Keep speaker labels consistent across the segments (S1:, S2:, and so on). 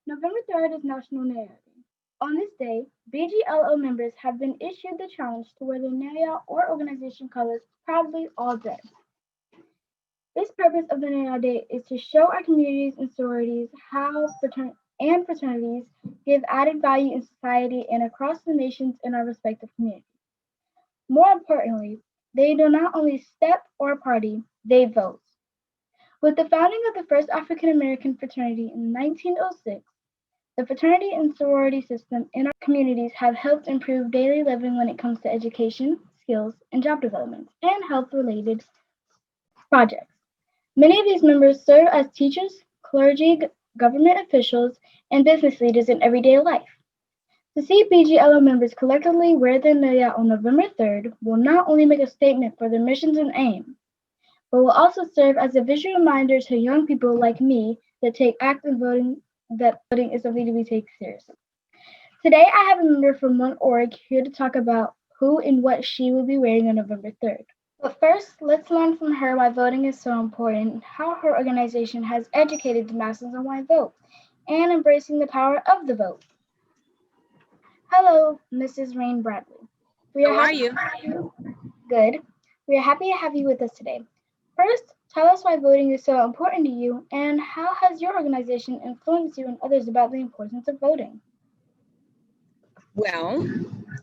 S1: November 3rd is National Nalia Day. On this day, BGLO members have been issued the challenge to wear the Nalia or organization colors proudly all day. This purpose of the Nalia Day is to show our communities and sororities how fraternities give added value in society and across the nations in our respective communities. More importantly, they do not only step or party, they vote. With the founding of the first African American fraternity in 1906, the fraternity and sorority system in our communities have helped improve daily living when it comes to education, skills, and job development, and health-related projects. Many of these members serve as teachers, clergy, government officials, and business leaders in everyday life. To see BGLO members collectively wear their Nalia on November 3rd will not only make a statement for their missions and aim, but will also serve as a visual reminder to young people like me that voting is something to be taken seriously. Today I have a member from one org here to talk about who and what she will be wearing on November 3rd. But first, let's learn from her why voting is so important, how her organization has educated the masses on why vote, and embracing the power of the vote. Hello, Mrs. Raine Bradley.
S2: How are you?
S1: Good. We are happy to have you with us today. First, tell us why voting is so important to you and how has your organization influenced you and others about the importance of voting?
S2: Well,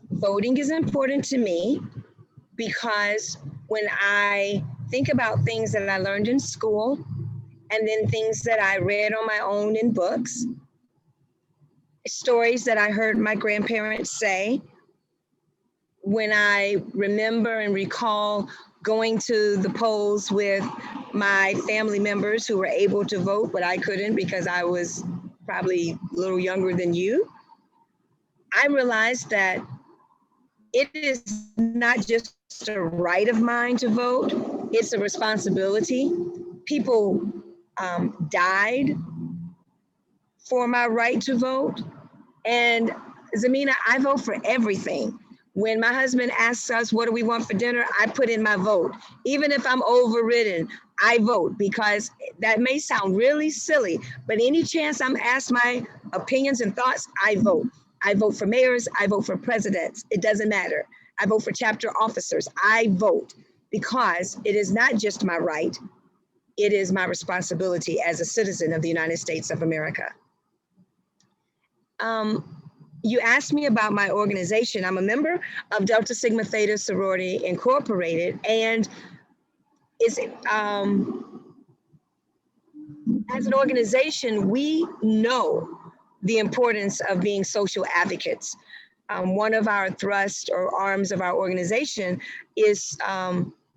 S2: voting is important to me because when I think about things that I learned in school and then things that I read on my own in books, stories that I heard my grandparents say, when I remember and recall going to the polls with my family members who were able to vote, but I couldn't because I was probably a little younger than you, I realized that it is not just a right of mine to vote, it's a responsibility. People died for my right to vote. And Zaaminah, I vote for everything. When my husband asks us, what do we want for dinner? I put in my vote. Even if I'm overridden, I vote because that may sound really silly, but any chance I'm asked my opinions and thoughts, I vote. I vote for mayors, I vote for presidents. It doesn't matter. I vote for chapter officers. I vote because it is not just my right, it is my responsibility as a citizen of the United States of America. You asked me about my organization. I'm a member of Delta Sigma Theta Sorority Incorporated, and it's as an organization, we know the importance of being social advocates. One of our thrusts or arms of our organization is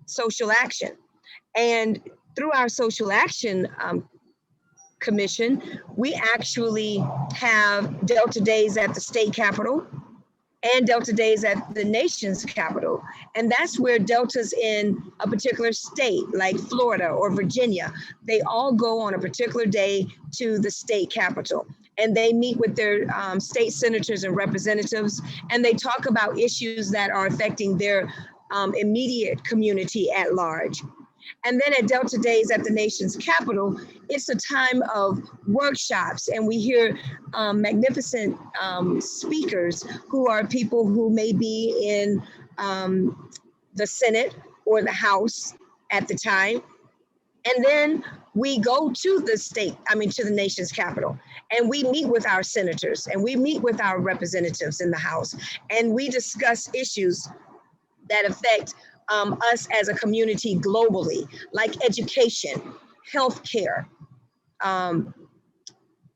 S2: social action. And through our social action commission, we actually have Delta Days at the state capitol and Delta Days at the nation's capital. And that's where Deltas in a particular state, like Florida or Virginia, they all go on a particular day to the state capitol. And they meet with their state senators and representatives, and they talk about issues that are affecting their immediate community at large. And then at Delta Days at the nation's capital, it's a time of workshops, and we hear magnificent speakers who are people who may be in the Senate or the House at the time. And then we go to the nation's capital, and we meet with our senators and we meet with our representatives in the House, and we discuss issues that affect us as a community globally, like education, healthcare,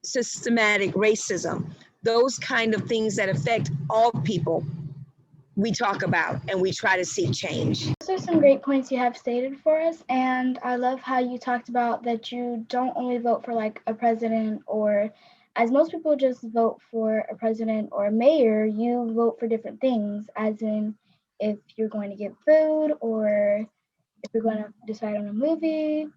S2: systematic racism, those kind of things that affect all people. We talk about and we try to see change.
S1: Those are some great points you have stated for us, and I love how you talked about that you don't only vote for like a president, or as most people just vote for a president or a mayor, you vote for different things, as in if you're going to get food, or if you're going to decide on a movie,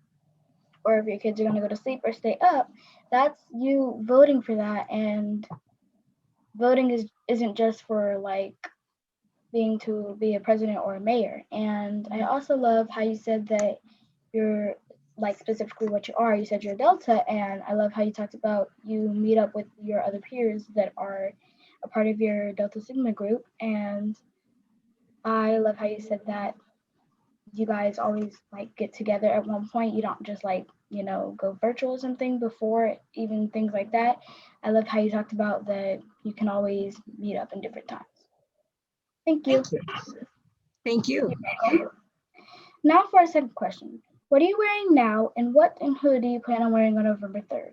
S1: or if your kids are going to go to sleep or stay up. That's you voting for that, and voting isn't just for like being to be a president or a mayor. And I also love how you said that like specifically what you are. You said you're Delta, and I love how you talked about you meet up with your other peers that are a part of your Delta Sigma group, and I love how you said that you guys always like get together at one point. You don't just like, go virtual or something before even things like that. I love how you talked about that you can always meet up in different times. Thank you.
S2: Thank you. Thank you.
S1: Now for our second question. What are you wearing now, and what and who do you plan on wearing on November 3rd?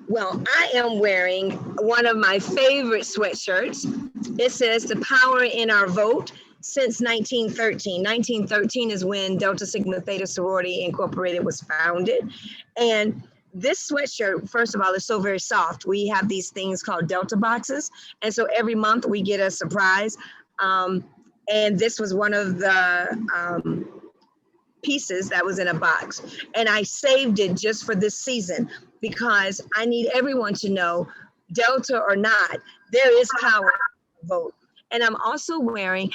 S2: Well, I am wearing one of my favorite sweatshirts. It says "The Power in Our Vote" since 1913. 1913 is when Delta Sigma Theta Sorority Incorporated was founded. And this sweatshirt, first of all, is so very soft. We have these things called Delta boxes. And so every month we get a surprise. And this was one of the pieces that was in a box. And I saved it just for this season because I need everyone to know, Delta or not, there is power in the vote. And I'm also wearing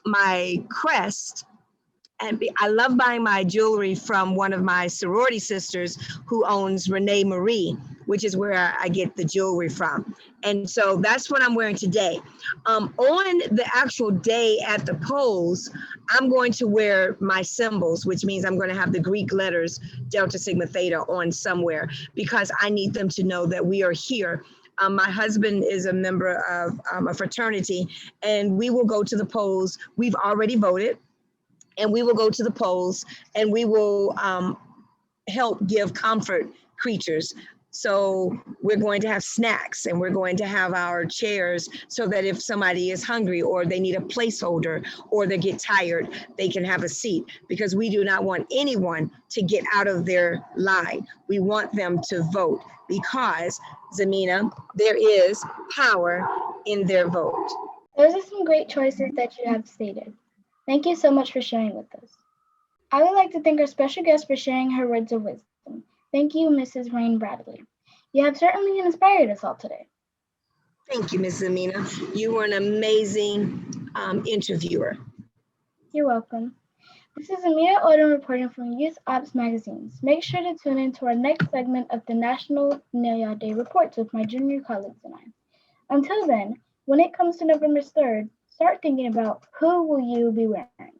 S2: my crest. And I love buying my jewelry from one of my sorority sisters who owns Raine Marie, which is where I get the jewelry from. And so that's what I'm wearing today. On the actual day at the polls, I'm going to wear my symbols, which means I'm going to have the Greek letters Delta Sigma Theta on somewhere because I need them to know that we are here. My husband is a member of a fraternity, and we will go to the polls. We've already voted. And we will go to the polls and we will help give comfort creatures. So we're going to have snacks and we're going to have our chairs so that if somebody is hungry or they need a placeholder or they get tired, they can have a seat, because we do not want anyone to get out of their line. We want them to vote because, Zaaminah, there is power in their vote.
S1: Those are some great choices that you have stated. Thank you so much for sharing with us. I would like to thank our special guest for sharing her words of wisdom. Thank you, Mrs. Raine Bradley. You have certainly inspired us all today.
S2: Thank you, Ms. Zaaminah. You were an amazing interviewer.
S1: You're welcome. This is Zaaminah Oden reporting from Youth Opps magazines. Make sure to tune in to our next segment of the National Nalia Day reports with my junior colleagues and I. Until then, when it comes to November 3rd, start thinking about who will you be wearing.